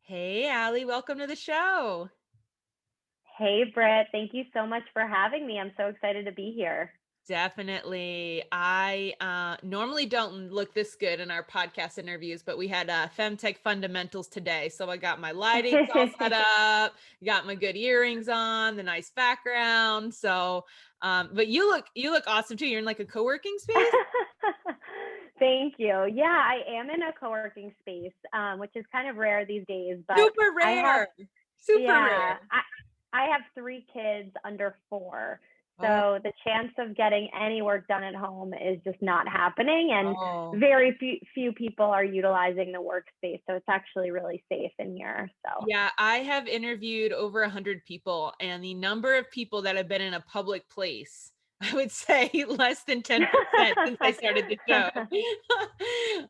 Hey, Allie, welcome to the show. Hey, Britt. Thank you so much for having me. I'm so excited to be here. Definitely. I normally don't look this good in our podcast interviews, but we had Femtech fundamentals today. So I got my lighting all set up, got my good earrings on, the nice background. So, but you look awesome too. You're in like a co-working space. Thank you. Yeah, I am in a co-working space, which is kind of rare these days, but Super I have, rare. Super yeah, rare. I have three kids under four. Oh, So the chance of getting any work done at home is just not happening. And oh. very few people are utilizing the workspace. So it's actually really safe in here. So Yeah, I have interviewed over 100 people, and the number of people that have been in a public place, I would say less than 10% since I started the show.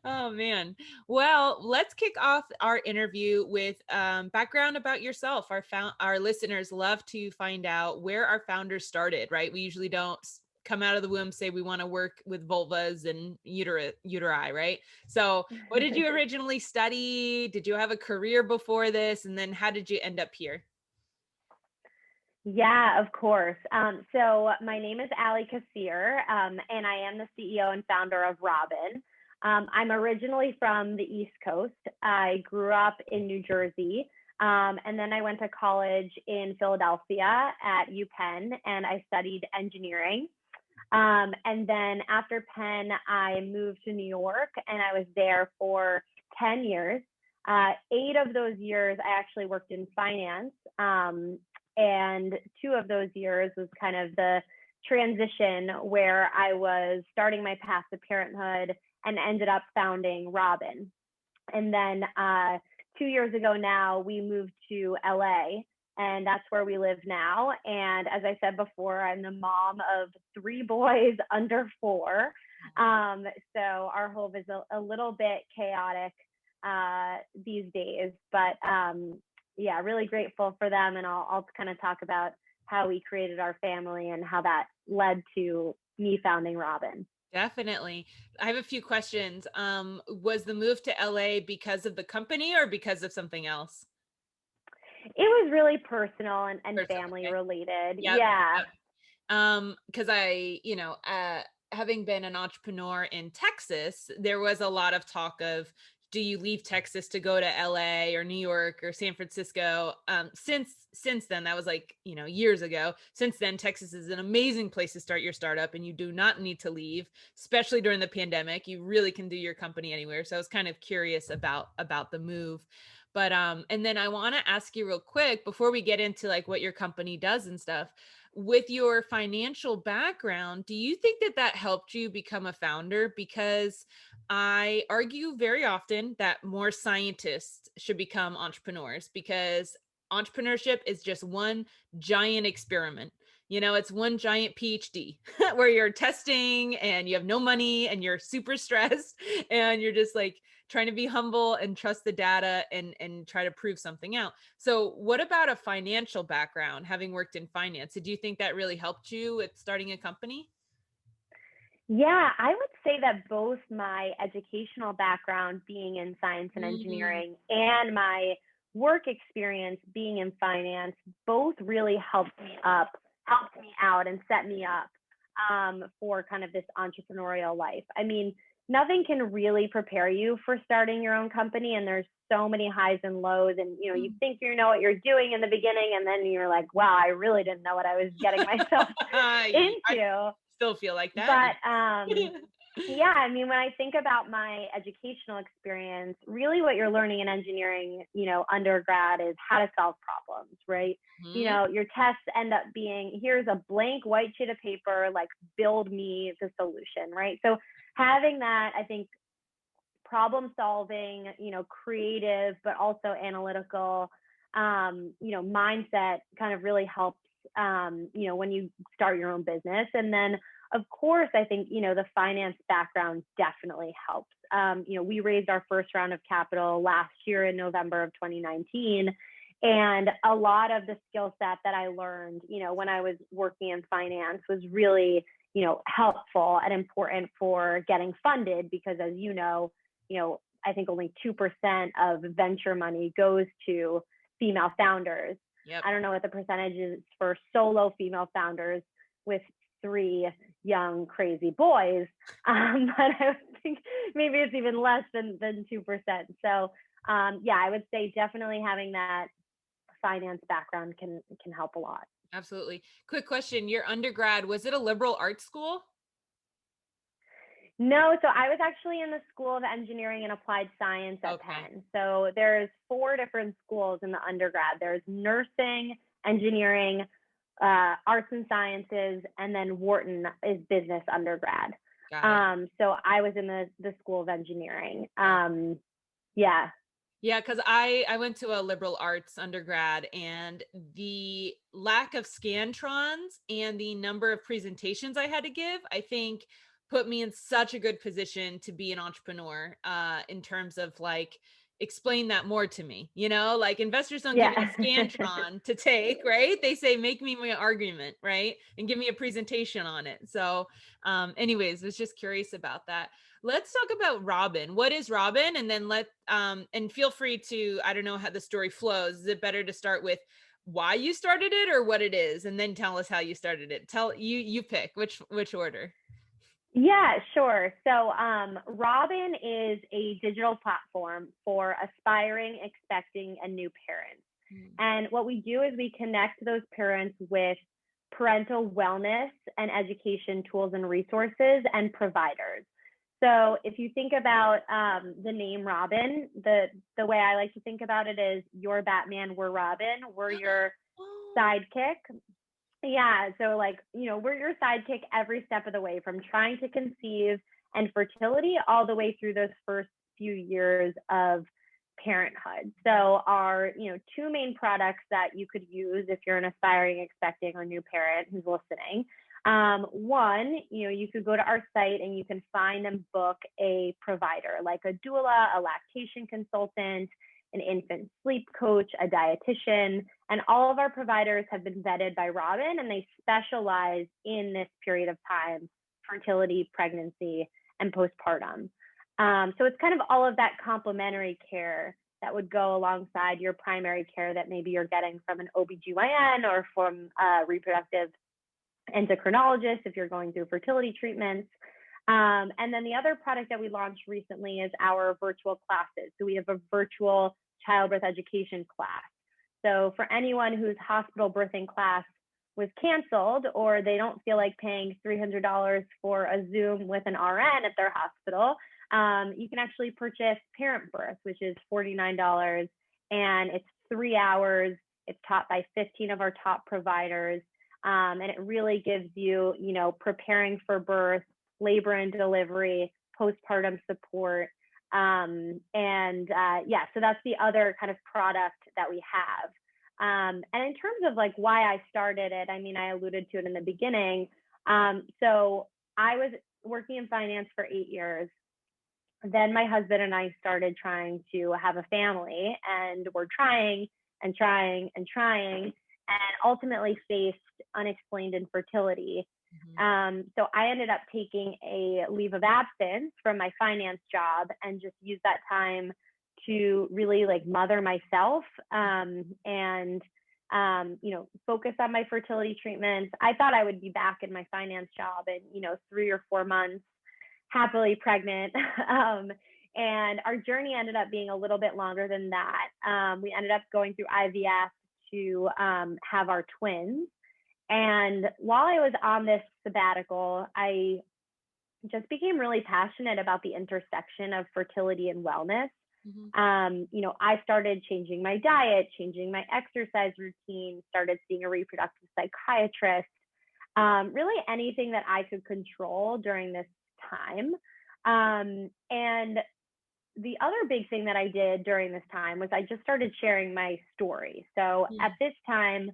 Oh man. Well, let's kick off our interview with background about yourself. Our listeners love to find out where our founders started, right? We usually don't come out of the womb say we want to work with vulvas and uteri, right? So what did you originally study? Did you have a career before this? And then how did you end up here? Yeah, of course. So my name is Allison Kasirer, and I am the CEO and founder of Robyn. I'm originally from the East Coast. I grew up in New Jersey, and then I went to college in Philadelphia at UPenn, and I studied engineering. And then after Penn, I moved to New York, and I was there for 10 years. 8 of those years, I actually worked in finance. And 2 of those years was kind of the transition where I was starting my path to parenthood and ended up founding Robyn. And then 2 years ago now, we moved to LA, and that's where we live now. And as I said before, I'm the mom of 3 boys under 4. So our home is a little bit chaotic these days, but yeah, really grateful for them. And I'll kind of talk about how we created our family and how that led to me founding Robyn. Definitely. I have a few questions. Was the move to LA because of the company or because of something else? It was really personal and Personal. family Okay. related. Yep. Yeah. Yep. Because having been an entrepreneur in Texas, there was a lot of talk of, do you leave Texas to go to LA or New York or San Francisco? Since then, that was like, years ago. Since then, Texas is an amazing place to start your startup, and you do not need to leave, especially during the pandemic. You really can do your company anywhere. So I was kind of curious about the move. But and then I want to ask you real quick before we get into like what your company does and stuff. With your financial background, do you think that helped you become a founder? Because I argue very often that more scientists should become entrepreneurs, because entrepreneurship is just one giant experiment. It's one giant PhD where you're testing and you have no money and you're super stressed and you're just like trying to be humble and trust the data and try to prove something out. So what about a financial background, having worked in finance? Did you think that really helped you with starting a company? Yeah, I would say that both my educational background being in science and Mm, engineering and my work experience being in finance both really helped me out and set me up for kind of this entrepreneurial life. I mean, nothing can really prepare you for starting your own company, and there's so many highs and lows, and you mm. think you know what you're doing in the beginning, and then you're like, wow, I really didn't know what I was getting myself I into. still feel like that. But yeah, I mean, when I think about my educational experience, really what you're learning in engineering, undergrad is how to solve problems, right? Mhm. Your tests end up being, here's a blank white sheet of paper, like build me the solution, right? So having that, I think, problem solving, creative, but also analytical, mindset kind of really helps, when you start your own business. And then, of course, I think, the finance background definitely helps. We raised our first round of capital last year in November of 2019. And a lot of the skill set that I learned, when I was working in finance was really, helpful and important for getting funded because, as you know, I think only 2% of venture money goes to female founders. Yep. I don't know what the percentage is for solo female founders with 3 young crazy boys, but I think maybe it's even less than 2%. So yeah, I would say definitely having that finance background can help a lot. Absolutely. Quick question. Your undergrad, was it a liberal arts school? No, so I was actually in the School of Engineering and Applied Science at Penn. So there's 4 different schools in the undergrad. There's nursing, engineering, arts and sciences, and then Wharton is business undergrad. So I was in the School of Engineering. Yeah. Yeah, because I went to a liberal arts undergrad, and the lack of Scantrons and the number of presentations I had to give, I think put me in such a good position to be an entrepreneur in terms of like, explain that more to me, like investors don't give you a Scantron to take, right? They say, make me my argument, right? And give me a presentation on it. So anyways, was just curious about that. Let's talk about Robyn. What is Robyn? And then and feel free to, I don't know how the story flows. Is it better to start with why you started it or what it is? And then tell us how you started it. You pick which order. Yeah, sure. So Robyn is a digital platform for aspiring, expecting, and new parents. And what we do is we connect those parents with parental wellness and education tools and resources and providers. So if you think about the name Robyn, the way I like to think about it is you're Batman, we're Robyn, we're your sidekick. Yeah, so like, we're your sidekick every step of the way, from trying to conceive and fertility all the way through those first few years of parenthood. So our, 2 main products that you could use if you're an aspiring, expecting, or new parent who's listening. One, you could go to our site and you can find and book a provider like a doula, a lactation consultant, an infant sleep coach, a dietitian, and all of our providers have been vetted by Robyn, and they specialize in this period of time, fertility, pregnancy, and postpartum. So it's kind of all of that complementary care that would go alongside your primary care that maybe you're getting from an OBGYN or from a reproductive endocrinologist if you're going through fertility treatments. And then the other product that we launched recently is our virtual classes. So we have a virtual childbirth education class. So for anyone whose hospital birthing class was canceled, or they don't feel like paying $300 for a Zoom with an RN at their hospital, you can actually purchase Parentbirth, which is $49, and it's 3 hours. It's taught by 15 of our top providers, and it really gives you, preparing for birth, labor and delivery, postpartum support. So that's the other kind of product that we have. And in terms of like why I started it, I alluded to it in the beginning. So I was working in finance for 8 years. Then my husband and I started trying to have a family, and we're trying and trying and trying, and ultimately faced unexplained infertility. So I ended up taking a leave of absence from my finance job and just used that time to really like mother myself, and focus on my fertility treatments. I thought I would be back in my finance job in 3 or 4 months, happily pregnant. And our journey ended up being a little bit longer than that. We ended up going through IVF to have our twins. And while I was on this sabbatical, I just became really passionate about the intersection of fertility and wellness. I started changing my diet, changing my exercise routine, started seeing a reproductive psychiatrist, really anything that I could control during this time. And the other big thing that I did during this time was I just started sharing my story. So at this time,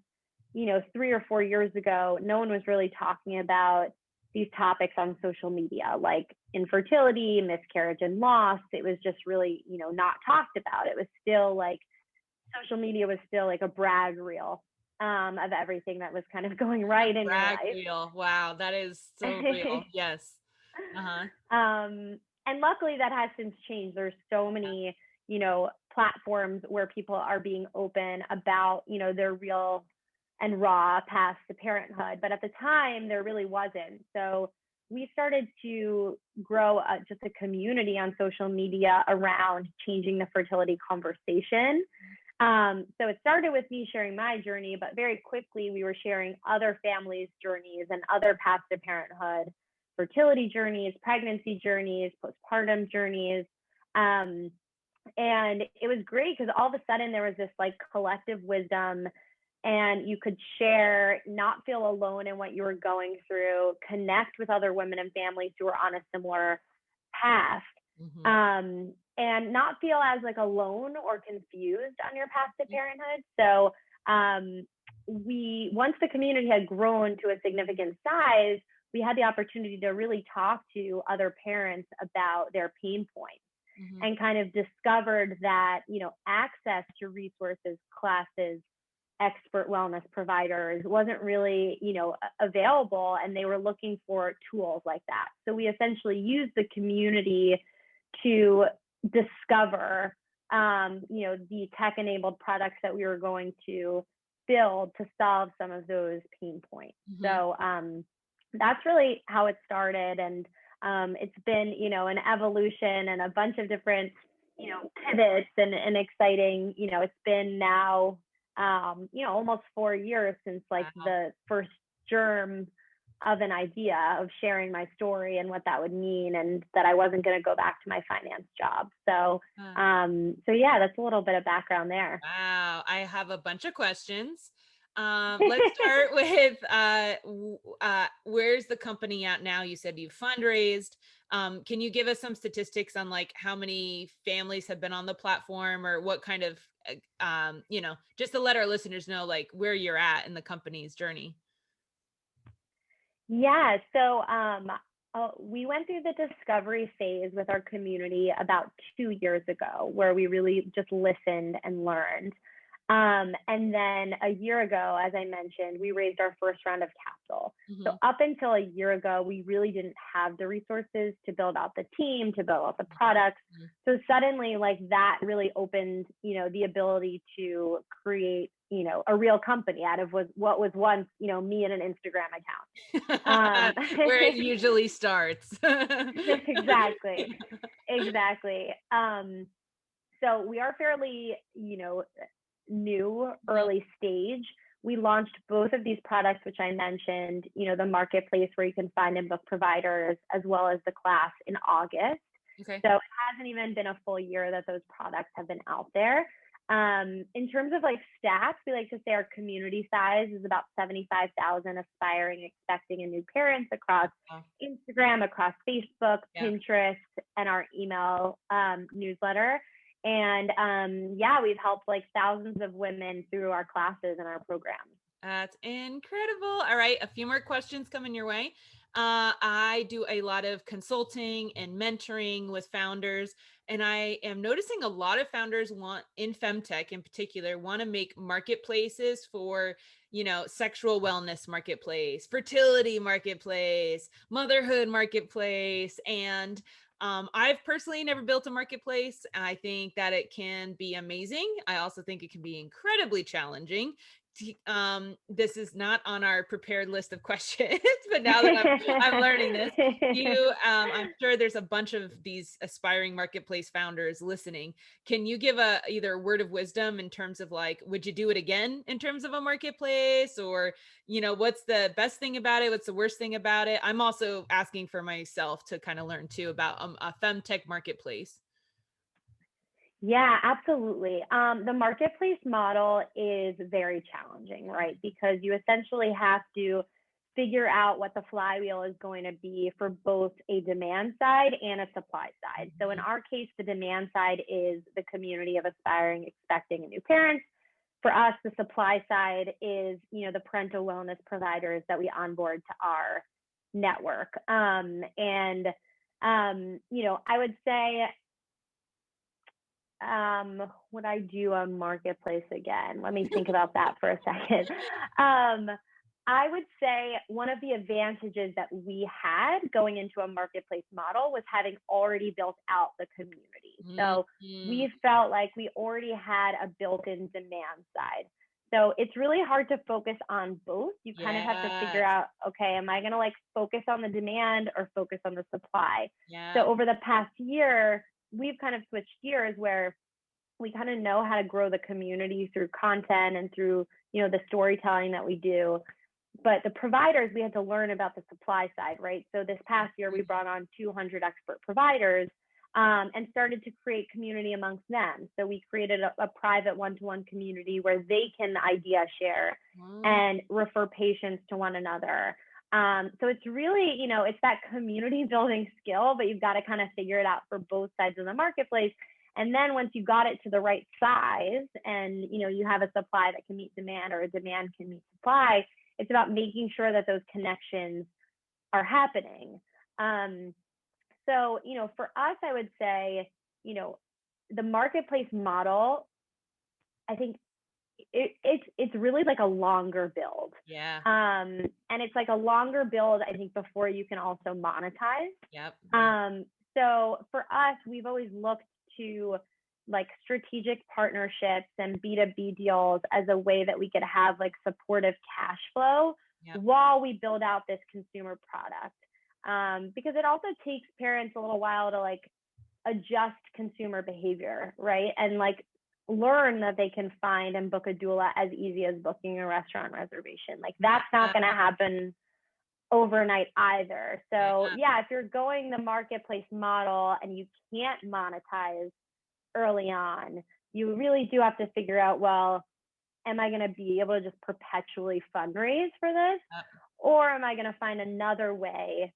3 or 4 years ago, no one was really talking about these topics on social media, like infertility, miscarriage, and loss. It was just really, not talked about. It was still like, social media was still like a brag reel of everything that was kind of going right in your life. Brag reel. Wow, that is so real. Yes. And luckily that has since changed. There's so many, platforms where people are being open about, their real and raw paths to parenthood. But at the time, there really wasn't. So we started to grow just a community on social media around changing the fertility conversation. So it started with me sharing my journey, but very quickly we were sharing other families' journeys and other paths to parenthood, fertility journeys, pregnancy journeys, postpartum journeys. And it was great because all of a sudden there was this like collective wisdom, and you could share, not feel alone in what you were going through, connect with other women and families who were on a similar path. And not feel as like alone or confused on your path to parenthood. So once the community had grown to a significant size, we had the opportunity to really talk to other parents about their pain points, and kind of discovered that, access to resources, classes, expert wellness providers wasn't really, available, and they were looking for tools like that. So we essentially used the community to discover, the tech-enabled products that we were going to build to solve some of those pain points. So that's really how it started. And it's been, an evolution and a bunch of different, pivots and exciting, it's been now, almost 4 years since like the first germ of an idea of sharing my story and what that would mean, and that I wasn't going to go back to my finance job. So, so yeah, that's a little bit of background there. Wow. I have a bunch of questions. Let's start with where's the company at now? You said you fundraised. Can you give us some statistics on like how many families have been on the platform, or what kind of, just to let our listeners know like where you're at in the company's journey? Yeah, so we went through the discovery phase with our community about 2 years ago, where we really just listened and learned. And then a year ago, as I mentioned, we raised our first round of capital. So up until a year ago, we really didn't have the resources to build out the team, to build out the products. So suddenly, like that really opened, the ability to create, a real company out of what was once, me and an Instagram account. Where it usually starts. Exactly. So we are fairly, new, early stage. We launched both of these products, which I mentioned, the marketplace where you can find and book providers, as well as the class, in August. Okay. So it hasn't even been a full year that those products have been out there. In terms of like stats, we like to say our community size is about 75,000 aspiring, expecting, and new parents across Instagram, across Facebook, Pinterest, and our email newsletter. And we've helped like thousands of women through our classes and our programs. That's incredible. All right, a few more questions coming your way. I do a lot of consulting and mentoring with founders, and I am noticing a lot of founders in Femtech in particular, want to make marketplaces for, sexual wellness marketplace, fertility marketplace, motherhood marketplace. And I've personally never built a marketplace. I think that it can be amazing. I also think it can be incredibly challenging. This is not on our prepared list of questions, but now that I'm learning this, I'm sure there's a bunch of these aspiring marketplace founders listening. Can you give either a word of wisdom in terms of like, would you do it again in terms of a marketplace, or, what's the best thing about it? What's the worst thing about it? I'm also asking for myself to kind of learn too about a Femtech marketplace. Yeah, absolutely. The marketplace model is very challenging, right? Because you essentially have to figure out what the flywheel is going to be for both a demand side and a supply side. So in our case, the demand side is the community of aspiring, expecting, and new parents. For us, the supply side is, the parental wellness providers that we onboard to our network. I would say, would I do a marketplace again? Let me think about that for a second. I would say one of the advantages that we had going into a marketplace model was having already built out the community. So we felt like we already had a built-in demand side. So it's really hard to focus on both. You kind of have to figure out, okay, am I going to like focus on the demand or focus on the supply? Yeah. So over the past year, we've kind of switched gears where we kind of know how to grow the community through content and through, you know, the storytelling that we do. But the providers, we had to learn about the supply side, right? So this past year, we brought on 200 expert providers and started to create community amongst them. So we created a private one-to-one community where they can idea share and refer patients to one another. So it's really, you know, it's that community building skill, but you've got to kind of figure it out for both sides of the marketplace. And then once you got it to the right size and, you know, you have a supply that can meet demand or a demand can meet supply, it's about making sure that those connections are happening. So, you know, for us, I would say, you know, the marketplace model, I think it's really like a longer build. Yeah. And it's like a longer build, I think, before you can also monetize. Yep. So for us, we've always looked to like strategic partnerships and B2B deals as a way that we could have like supportive cash flow while we build out this consumer product. Because it also takes parents a little while to like adjust consumer behavior, right? And like learn that they can find and book a doula as easy as booking a restaurant reservation. Like that's not going to happen overnight either. So yeah, if you're going the marketplace model and you can't monetize early on, you really do have to figure out, well, am I going to be able to just perpetually fundraise for this? Or am I going to find another way,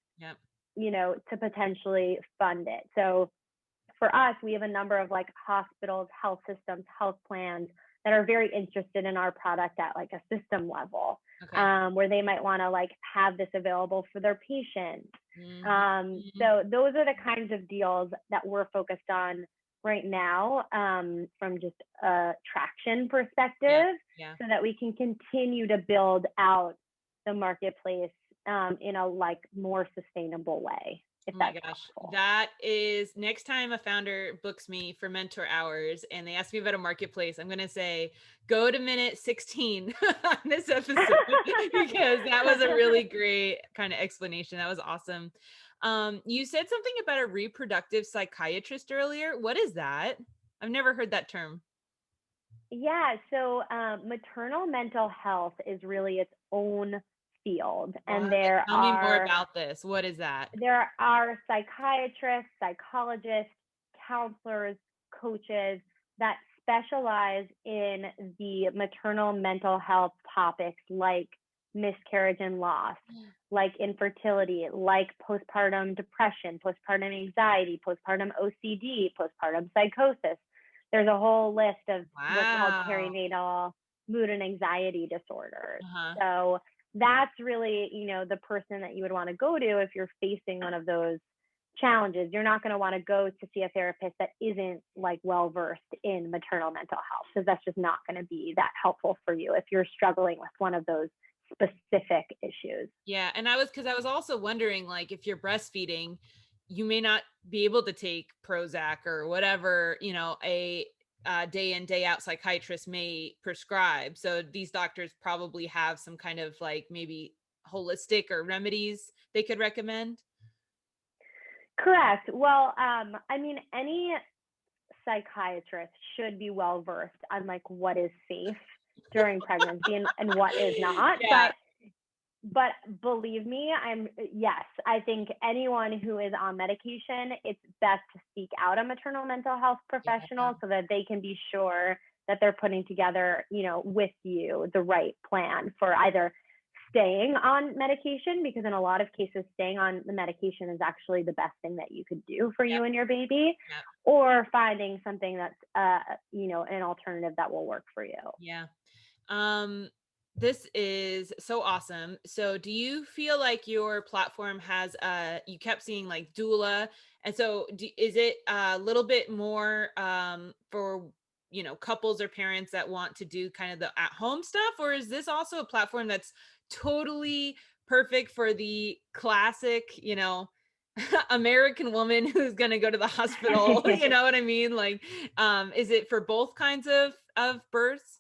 you know, to potentially fund it? So for us, we have a number of like hospitals, health systems, health plans that are very interested in our product at like a system level, where they might want to like have this available for their patients. So those are the kinds of deals that we're focused on right now, from just a traction perspective, so that we can continue to build out the marketplace in a like more sustainable way. Oh my gosh, possible. That is, next time a founder books me for mentor hours and they ask me about a marketplace, I'm going to say, go to minute 16 on this episode, because that was a really great kind of explanation. That was awesome. You said something about a reproductive psychiatrist earlier. What is that? I've never heard that term. Yeah, so maternal mental health is really its own field. And tell me more about this. What is that? There are psychiatrists, psychologists, counselors, coaches that specialize in the maternal mental health topics like miscarriage and loss, like infertility, like postpartum depression, postpartum anxiety, postpartum OCD, postpartum psychosis. There's a whole list of what's called perinatal mood and anxiety disorders. So that's really, you know, the person that you would want to go to if you're facing one of those challenges. You're not going to want to go to see a therapist that isn't like well versed in maternal mental health, because that's just not going to be that helpful for you if you're struggling with one of those specific issues. Yeah. And I was also wondering, like, if you're breastfeeding, you may not be able to take Prozac or whatever, you know, a day in, day out psychiatrist may prescribe. So these doctors probably have some kind of like maybe holistic or remedies they could recommend. Correct. Well, I mean, any psychiatrist should be well versed on like what is safe during pregnancy and what is not. But believe me, I think anyone who is on medication, it's best to seek out a maternal mental health professional so that they can be sure that they're putting together, you know, with you the right plan for either staying on medication, because in a lot of cases, staying on the medication is actually the best thing that you could do for you and your baby, or finding something that's, you know, an alternative that will work for you. Yeah. This is so awesome. So do you feel like your platform has, you kept seeing like doula, and so is it a little bit more for, you know, couples or parents that want to do kind of the at-home stuff, or is this also a platform that's totally perfect for the classic, American woman who's going to go to the hospital. You know what I mean? Like, is it for both kinds of births?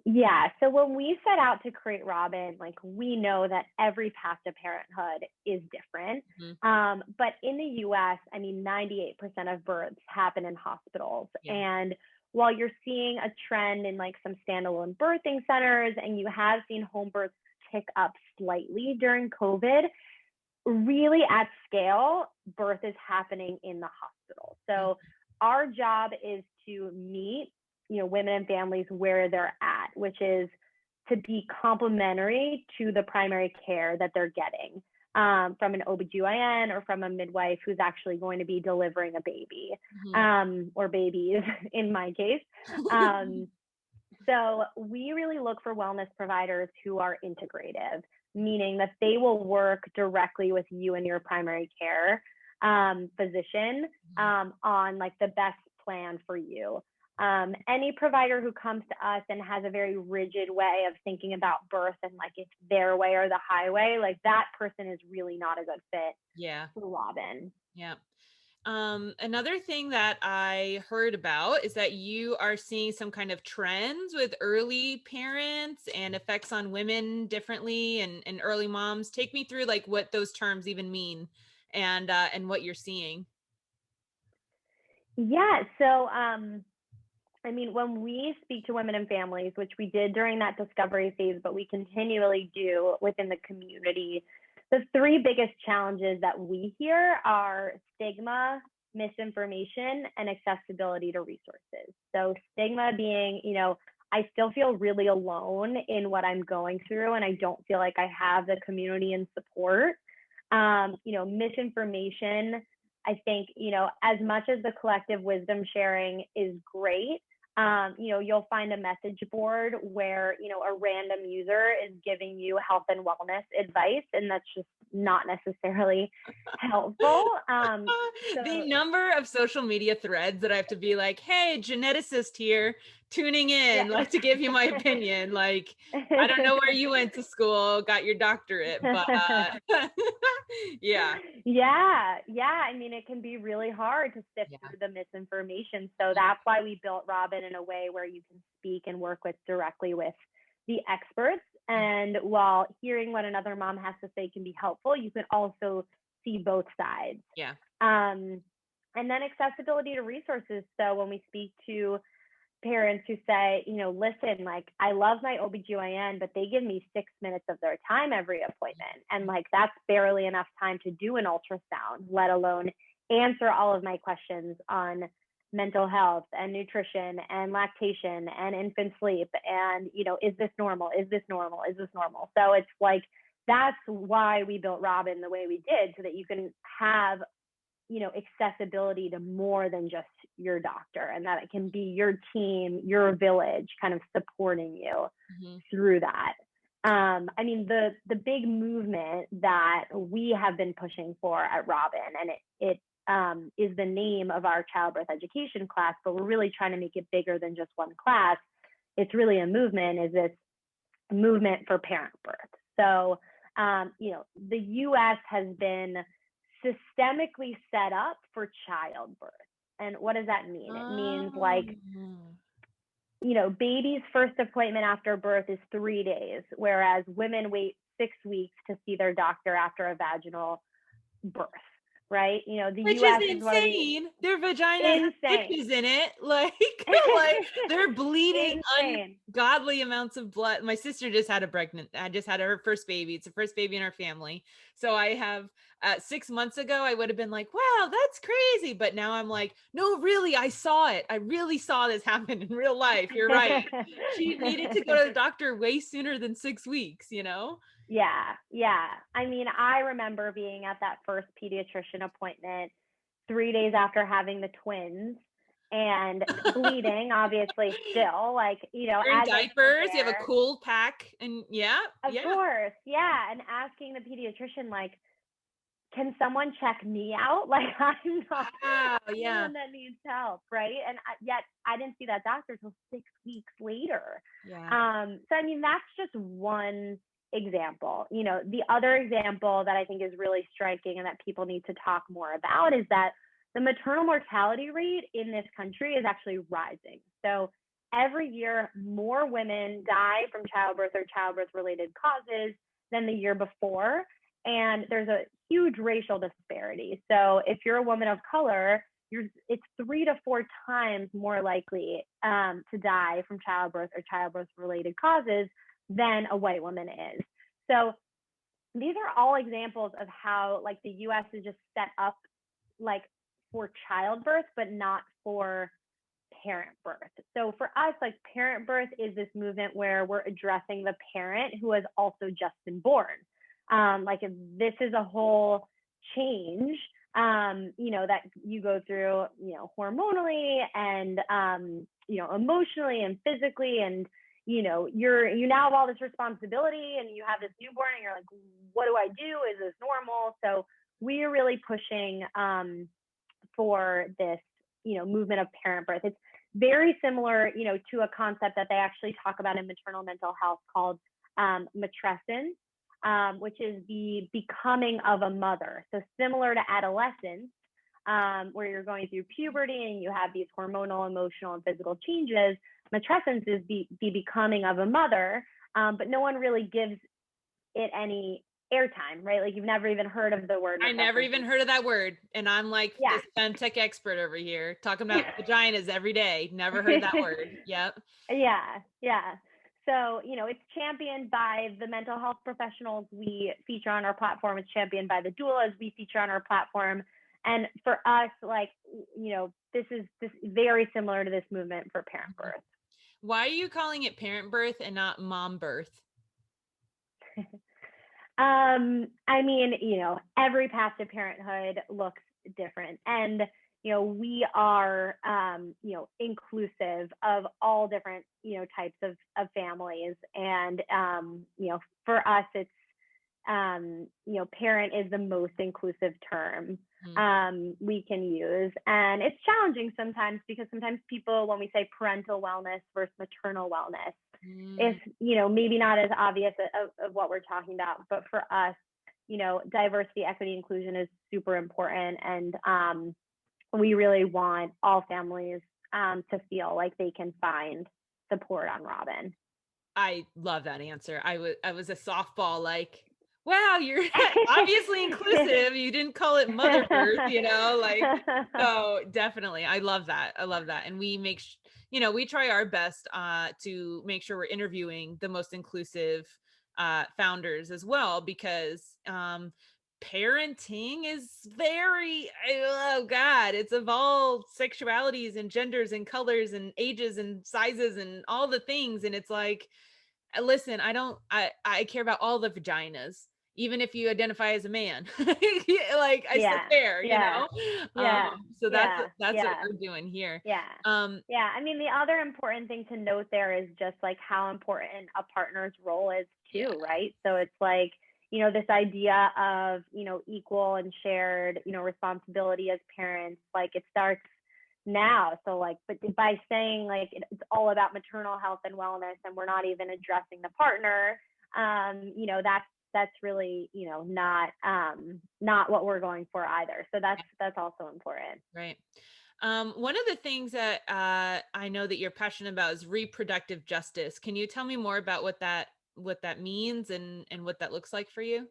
Yeah. So when we set out to create Robyn, like we know that every path to parenthood is different. Mm-hmm. But in the US, I mean, 98% of births happen in hospitals. Yeah. And while you're seeing a trend in like some standalone birthing centers, and you have seen home births tick up slightly during COVID, really at scale, birth is happening in the hospital. So our job is to meet, women and families where they're at, which is to be complementary to the primary care that they're getting from an OBGYN or from a midwife who's actually going to be delivering a baby, or babies in my case. So we really look for wellness providers who are integrative, meaning that they will work directly with you and your primary care physician on like the best plan for you. Any provider who comes to us and has a very rigid way of thinking about birth and like it's their way or the highway, like that person is really not a good fit for Robyn. Yeah. Another thing that I heard about is that you are seeing some kind of trends with early parents and effects on women differently and early moms. Take me through like what those terms even mean and what you're seeing. Yeah. So, I mean, when we speak to women and families, which we did during that discovery phase, but we continually do within the community, the three biggest challenges that we hear are stigma, misinformation, and accessibility to resources. So stigma being, I still feel really alone in what I'm going through, and I don't feel like I have the community and support. Misinformation, I think, as much as the collective wisdom sharing is great, you'll find a message board where, a random user is giving you health and wellness advice, and that's just not necessarily helpful. The number of social media threads that I have to be like, hey, geneticist here, tuning in, like to give you my opinion. Like, I don't know where you went to school, got your doctorate, but yeah. I mean, it can be really hard to sift through the misinformation. So that's why we built Robyn in a way where you can speak and work directly with the experts. And while hearing what another mom has to say can be helpful, you can also see both sides. Yeah. And then accessibility to resources. So when we speak to parents who say, listen, like I love my OBGYN, but they give me 6 minutes of their time every appointment. And like, that's barely enough time to do an ultrasound, let alone answer all of my questions on mental health and nutrition and lactation and infant sleep. And, is this normal? Is this normal? Is this normal? So it's like, that's why we built Robyn the way we did, so that you can have accessibility to more than just your doctor, and that it can be your team, your village kind of supporting you through that. I mean, the big movement that we have been pushing for at Robyn, and it is the name of our childbirth education class, but we're really trying to make it bigger than just one class. It's really a movement, is this movement for Parentbirth. So, the US has been systemically set up for childbirth. And what does that mean? It means like, baby's first appointment after birth is 3 days, whereas women wait 6 weeks to see their doctor after a vaginal birth, right? Which US is insane. Their vagina has stitches in it. Like they're bleeding ungodly amounts of blood. My sister just had her first baby. It's the first baby in our family. So I have 6 months ago, I would have been like, wow, that's crazy. But now I'm like, no, really, I saw it. I really saw this happen in real life. You're right. She needed to go to the doctor way sooner than 6 weeks, Yeah. I mean, I remember being at that first pediatrician appointment 3 days after having the twins and bleeding, obviously still, like, as diapers, you have a cool pack, and of course. Yeah. And asking the pediatrician, like, can someone check me out? Like, I'm not Wow, the yeah. one that needs help, right? And yet I didn't see that doctor till 6 weeks later. Yeah. So I mean, that's just one example. The other example that I think is really striking and that people need to talk more about is that the maternal mortality rate in this country is actually rising. So every year, more women die from childbirth or childbirth related causes than the year before. And there's a huge racial disparity. So if you're a woman of color, it's 3 to 4 times more likely to die from childbirth or childbirth related causes than a white woman is. So these are all examples of how like the US is just set up like for childbirth, but not for parent birth. So for us, like parent birth is this movement where we're addressing the parent who has also just been born. Like if this is a whole change, that you go through, hormonally and, emotionally and physically, and, you now have all this responsibility and you have this newborn and you're like, what do I do? Is this normal? So we are really pushing, for this, movement of parent birth. It's very similar, to a concept that they actually talk about in maternal mental health called matrescence, which is the becoming of a mother. So similar to adolescence, where you're going through puberty and you have these hormonal, emotional, and physical changes, matrescence is the becoming of a mother, but no one really gives it any airtime, right? Like you've never even heard of the word. I never even heard of that word. And I'm like this femtech expert over here talking about vaginas every day. Never heard that word. Yep. Yeah. So, it's championed by the mental health professionals we feature on our platform. It's championed by the doulas we feature on our platform. And for us, like, this is very similar to this movement for parent birth. Why are you calling it parent birth and not mom birth? I mean, every path to parenthood looks different. And, we are, inclusive of all different, types of families. And, for us, it's, parent is the most inclusive term we can use. And it's challenging sometimes because sometimes people, when we say parental wellness versus maternal wellness, it's, maybe not as obvious of what we're talking about, but for us, diversity, equity, inclusion is super important. And we really want all families to feel like they can find support on Robyn. I love that answer. I was a softball, like, wow, you're obviously inclusive. You didn't call it mother birth, so definitely. I love that. And we make, we try our best to make sure we're interviewing the most inclusive founders as well, because parenting is very, oh God, it's evolved sexualities and genders and colors and ages and sizes and all the things. And it's like, listen, I care about all the vaginas, even if you identify as a man. Like I still care, so that's what we're doing here. I mean, the other important thing to note there is just like how important a partner's role is too, right? So it's like, this idea of, equal and shared, responsibility as parents, like it starts now. So like, but by saying like it's all about maternal health and wellness and we're not even addressing the partner, that's really, not what we're going for either. So that's also important. Right. One of the things that I know that you're passionate about is reproductive justice. Can you tell me more about what that means and what that looks like for you?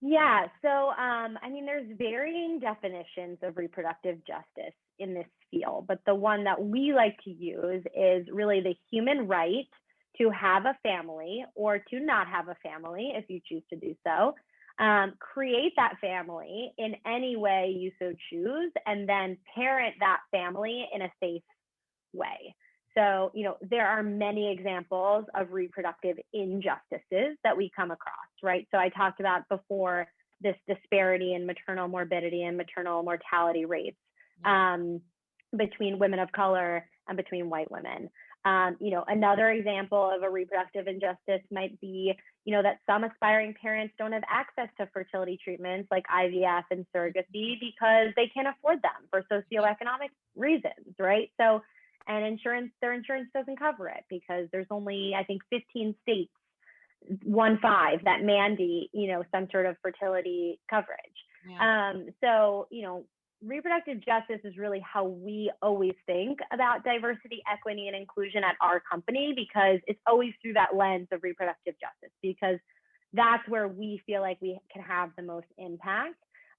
Yeah. So, I mean, there's varying definitions of reproductive justice in this field, but the one that we like to use is really the human right to have a family or to not have a family if you choose to do so. Create that family in any way you so choose, and then parent that family in a safe way. So, there are many examples of reproductive injustices that we come across, right? So I talked about before this disparity in maternal morbidity and maternal mortality rates between women of color and between white women. Another example of a reproductive injustice might be, that some aspiring parents don't have access to fertility treatments like IVF and surrogacy because they can't afford them for socioeconomic reasons, right? So, and their insurance doesn't cover it because there's only, I think, 15 states, 15, that mandate, some sort of fertility coverage. Yeah. So, reproductive justice is really how we always think about diversity, equity, and inclusion at our company, because it's always through that lens of reproductive justice, because that's where we feel like we can have the most impact.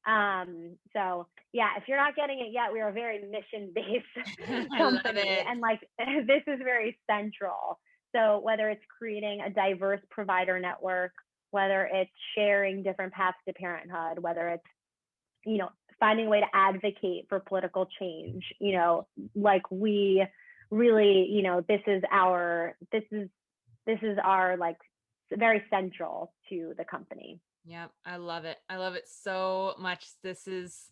So yeah, if you're not getting it yet, we are a very mission-based company, and like this is very central. So whether it's creating a diverse provider network, whether it's sharing different paths to parenthood, whether it's finding a way to advocate for political change, like we really, this is our like very central to the company. Yeah, I love it. I love it so much. This is,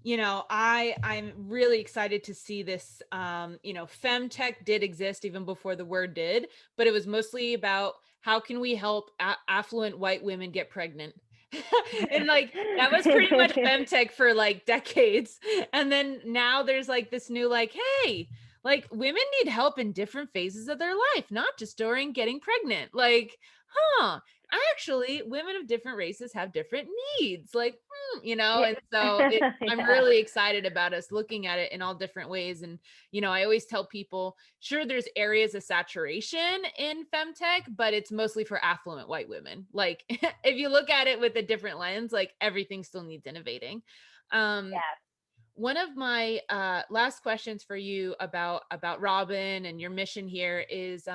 I'm really excited to see this. Femtech did exist even before the word did, but it was mostly about how can we help affluent white women get pregnant. And like that was pretty much femtech for like decades, and then now there's like this new like, hey, like women need help in different phases of their life, not just during getting pregnant. Like, actually women of different races have different needs, like, and so I'm really excited about us looking at it in all different ways. And I always tell people, sure, there's areas of saturation in femtech, but it's mostly for affluent white women. Like if you look at it with a different lens, like everything still needs innovating. One of my last questions for you about Robyn and your mission here is,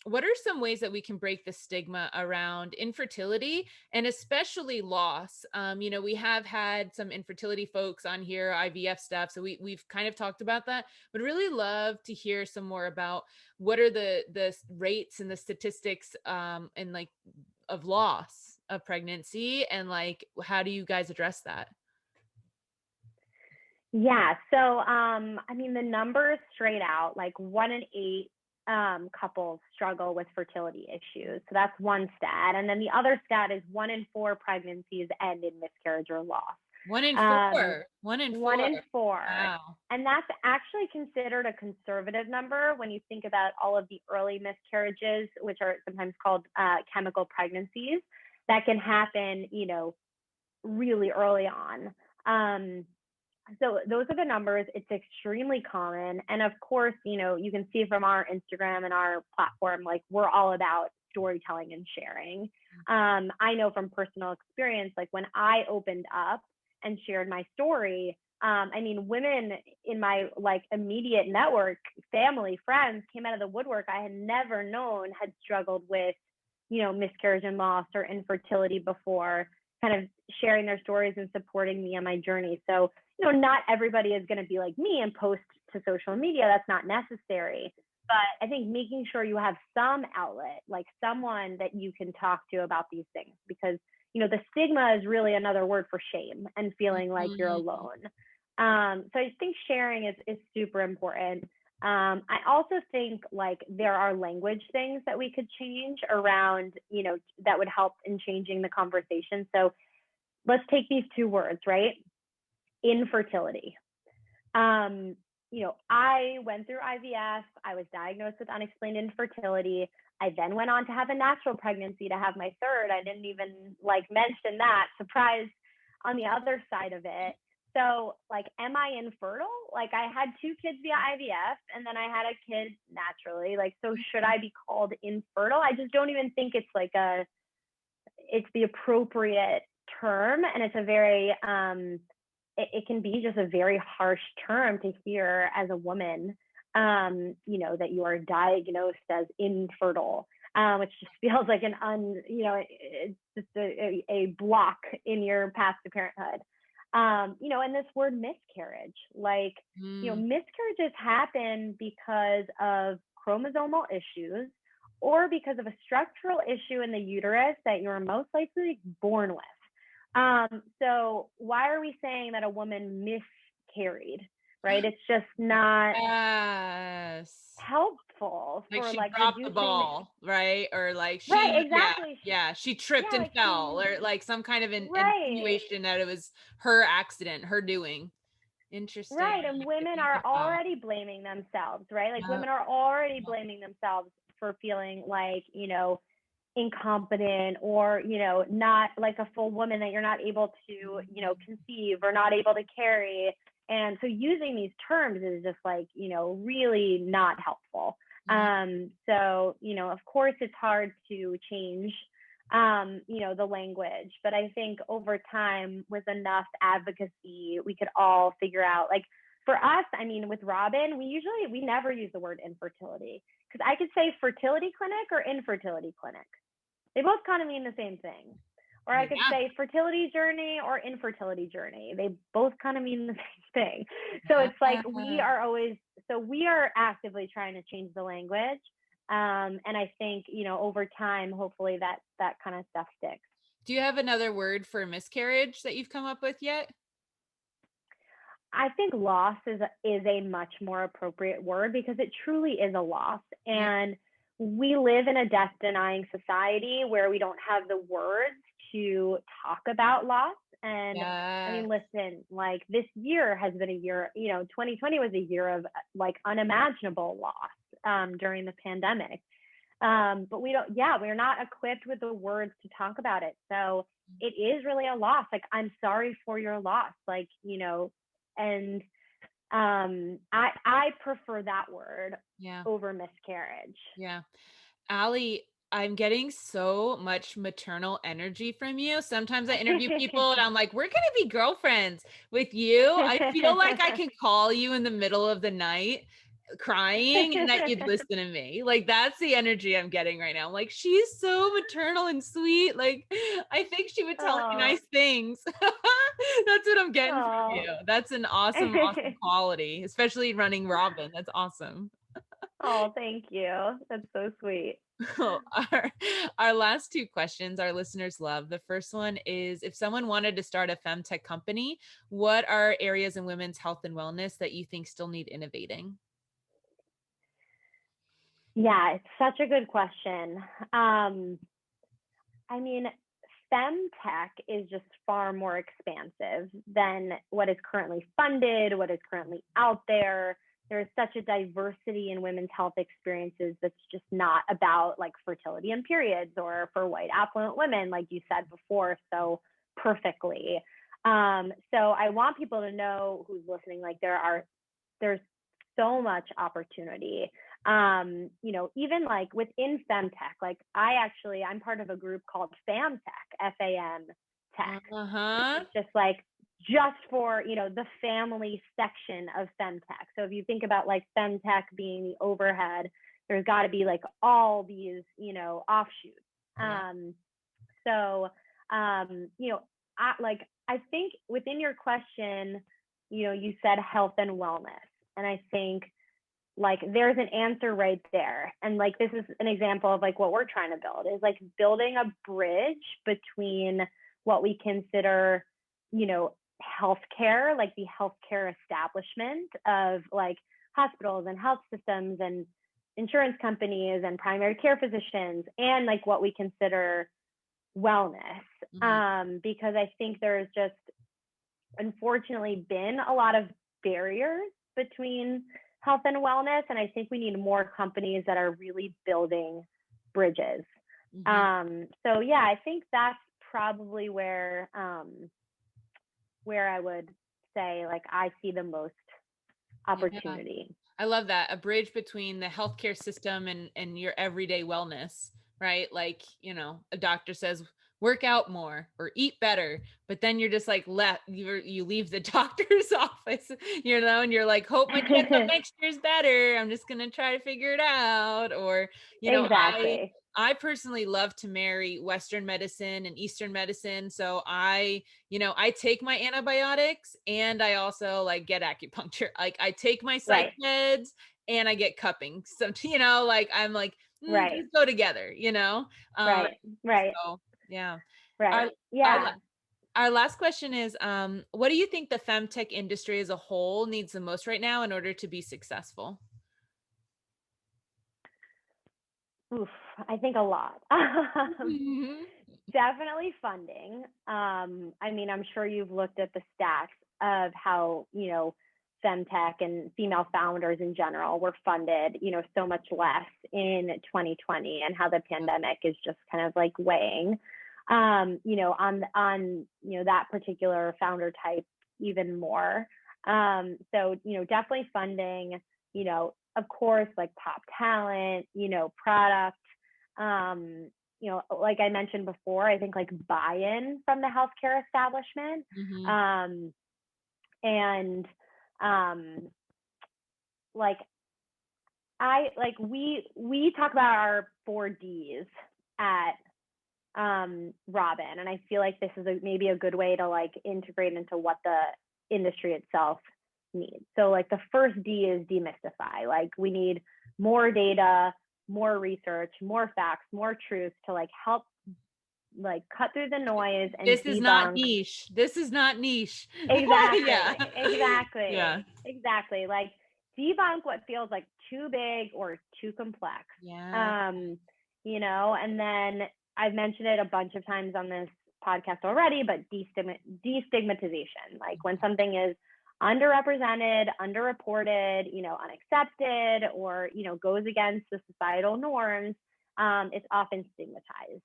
what are some ways that we can break the stigma around infertility and especially loss? We have had some infertility folks on here, IVF stuff, so we've kind of talked about that, but really love to hear some more about what are the rates and the statistics and like of loss of pregnancy, and like how do you guys address that? Yeah. So, the numbers straight out, like 1 in 8 couples struggle with fertility issues. So that's one stat. And then the other stat is 1 in 4 pregnancies end in miscarriage or loss. 1 in 4. 1 in 4. 1 in 4. Wow. And that's actually considered a conservative number when you think about all of the early miscarriages, which are sometimes called chemical pregnancies, that can happen, really early on. So those are the numbers. It's extremely common. And of course, you can see from our Instagram and our platform, like we're all about storytelling and sharing. I know from personal experience, like when I opened up and shared my story, women in my like immediate network, family, friends came out of the woodwork I had never known had struggled with, miscarriage and loss or infertility before, kind of sharing their stories and supporting me on my journey. So, not everybody is going to be like me and post to social media. That's not necessary. But I think making sure you have some outlet, like someone that you can talk to about these things, because, the stigma is really another word for shame and feeling like you're alone. So I think sharing is super important. I also think like there are language things that we could change around, that would help in changing the conversation. So let's take these 2 words, right? Infertility. I went through IVF. I was diagnosed with unexplained infertility. I then went on to have a natural pregnancy to have my 3rd. I didn't even like mention that. Surprise on the other side of it. So like, am I infertile? Like I had 2 kids via IVF and then I had a kid naturally. Like, so should I be called infertile? I just don't even think it's like it's the appropriate term. And it's a very, it can be just a very harsh term to hear as a woman, that you are diagnosed as infertile, which just feels like it's just a block in your path to parenthood. And this word miscarriage, like, miscarriages happen because of chromosomal issues or because of a structural issue in the uterus that you're most likely born with. So why are we saying that a woman miscarried, right? It's just not helpful. grateful Like for she like dropped the reducing ball, right? Or like right, she, exactly. she tripped Yeah, and like fell, she or like some kind of an right. insinuation that it was her accident, her doing. Interesting. Right. And Like to women think are about. already blaming themselves, right? Like Yeah. women are already blaming themselves for feeling like, incompetent or, not like a full woman, that you're not able to, conceive or not able to carry. And so using these terms is just like, really not helpful. Yeah. So, of course it's hard to change the language. But I think over time, with enough advocacy, we could all figure out, like, for us, I mean, with Robyn, we never use the word infertility, because I could say fertility clinic or infertility clinic. They both kind of mean the same thing. Or I could Yeah. say fertility journey or infertility journey. They both kind of mean the same thing. So it's like we are actively trying to change the language. And I think, over time, hopefully that kind of stuff sticks. Do you have another word for miscarriage that you've come up with yet? I think loss is a much more appropriate word, because it truly is a loss. And we live in a death denying society where we don't have the words to talk about loss. And I mean, listen, like, this year has been a year, 2020 was a year of like unimaginable loss during the pandemic. But we're not equipped with the words to talk about it. So it is really a loss. Like, I'm sorry for your loss. Like, and I prefer that word over miscarriage. Yeah. Allie, I'm getting so much maternal energy from you. Sometimes I interview people and I'm like, we're going to be girlfriends with you. I feel like I can call you in the middle of the night crying and that you'd listen to me. Like, that's the energy I'm getting right now. I'm like, she's so maternal and sweet. Like, I think she would tell me nice things. That's what I'm getting from you. That's an awesome quality, especially running Robyn. That's awesome. Oh, thank you. That's so sweet. Our last two questions our listeners love. The first one is, if someone wanted to start a femtech company, what are areas in women's health and wellness that you think still need innovating? Yeah, it's such a good question. I mean, femtech is just far more expansive than what is currently funded, what is currently out there. There's such a diversity in women's health experiences that's just not about like fertility and periods, or for white affluent women, like you said before so perfectly. So I want people to know, who's listening, like there's so much opportunity. Even like within femtech, like I'm part of a group called Famtech, FAM Tech. It's just for, the family section of femtech. So if you think about like femtech being the overhead, there's got to be like all these, offshoots. I think within your question, you said health and wellness. And I think like there's an answer right there. And like, this is an example of like what we're trying to build, is like building a bridge between what we consider, healthcare, like the healthcare establishment of like hospitals and health systems and insurance companies and primary care physicians, and like what we consider wellness. Because I think there's just unfortunately been a lot of barriers between health and wellness. And I think we need more companies that are really building bridges. So yeah, I think that's probably where I would say like I see the most opportunity. Yeah. I love that. A bridge between the healthcare system and your everyday wellness, right? Like, a doctor says, work out more or eat better, but then you're just like you leave the doctor's office, and you're like, hope my checkup next year's better. I'm just gonna try to figure it out. Or, Exactly. I personally love to marry Western medicine and Eastern medicine. So I take my antibiotics and I also like get acupuncture. Like I take my psych meds and I get cupping. So, like I'm like, these go together, Right. So, yeah. Right. Yeah. Our last question is, what do you think the femtech industry as a whole needs the most right now in order to be successful? Oof, I think a lot. Mhm. Definitely funding. I mean, I'm sure you've looked at the stats of how, Femtech and female founders in general were funded, so much less in 2020, and how the pandemic is just kind of like weighing, on that particular founder type even more. So, definitely funding, of course, like top talent, product, like I mentioned before, I think like buy-in from the healthcare establishment, Mhm. um, and like we talk about our 4Ds at Robyn, and I feel like this is maybe a good way to like integrate into what the industry itself needs. So like the first D is demystify. Like we need more data, more research, more facts, more truth to like help like cut through the noise and This is not debunk. niche. This is not niche. Yeah. Exactly, Yeah. exactly. Like debunk what feels like too big or too complex. Yeah. Um, and then I've mentioned it a bunch of times on this podcast already, but destigmatization, like when something is underrepresented, underreported, unaccepted, or, goes against the societal norms, it's often stigmatized.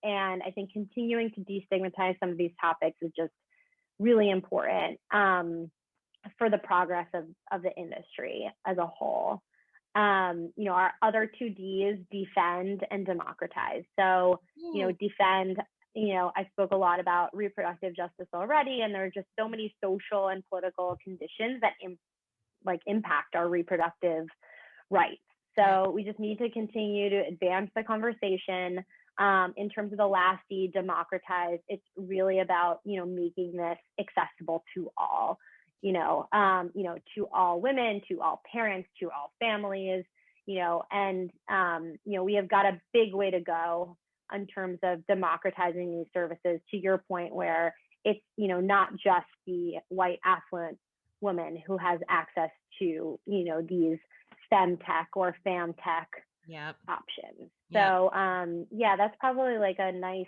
And I think continuing to destigmatize some of these topics is just really important, for the progress of the industry as a whole. Our other two Ds, defend and democratize. So, defend, I spoke a lot about reproductive justice already, and there are just so many social and political conditions that impact our reproductive rights. So we just need to continue to advance the conversation. In terms of the last D, democratize, it's really about, making this accessible to all, to all women, to all parents, to all families, and, we have got a big way to go in terms of democratizing these services, to your point, where it's, not just the white affluent woman who has access to, these femtech or famtech options. Yep. So that's probably like a nice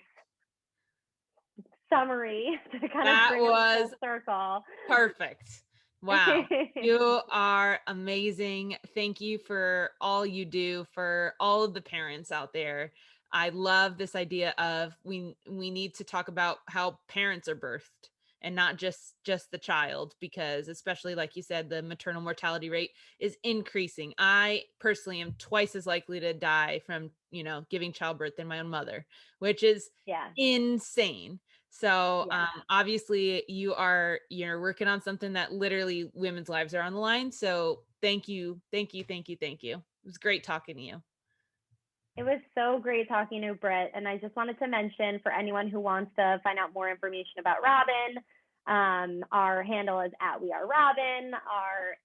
summary to kind of That bring us full was circle. perfect. Wow. You are amazing. Thank you for all you do for all of the parents out there. I love this idea of we need to talk about how parents are birthed and not just the child, because especially like you said, the maternal mortality rate is increasing. I personally am twice as likely to die from, giving childbirth than my own mother, which is insane. So obviously you're working on something that literally women's lives are on the line. So thank you. It was great talking to you. It was so great talking to Britt. And I just wanted to mention, for anyone who wants to find out more information about Robyn, our handle is @WeAreRobyn. Our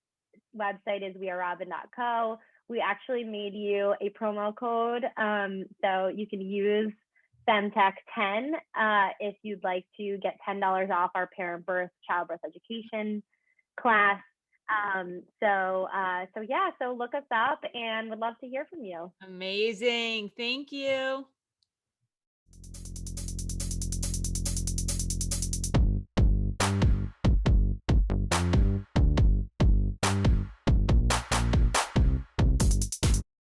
website is wearerobyn.co. We actually made you a promo code, so you can use Femtech10 if you'd like to get $10 off our Parentbirth childbirth education class. So look us up, and would love to hear from you. Amazing. Thank you.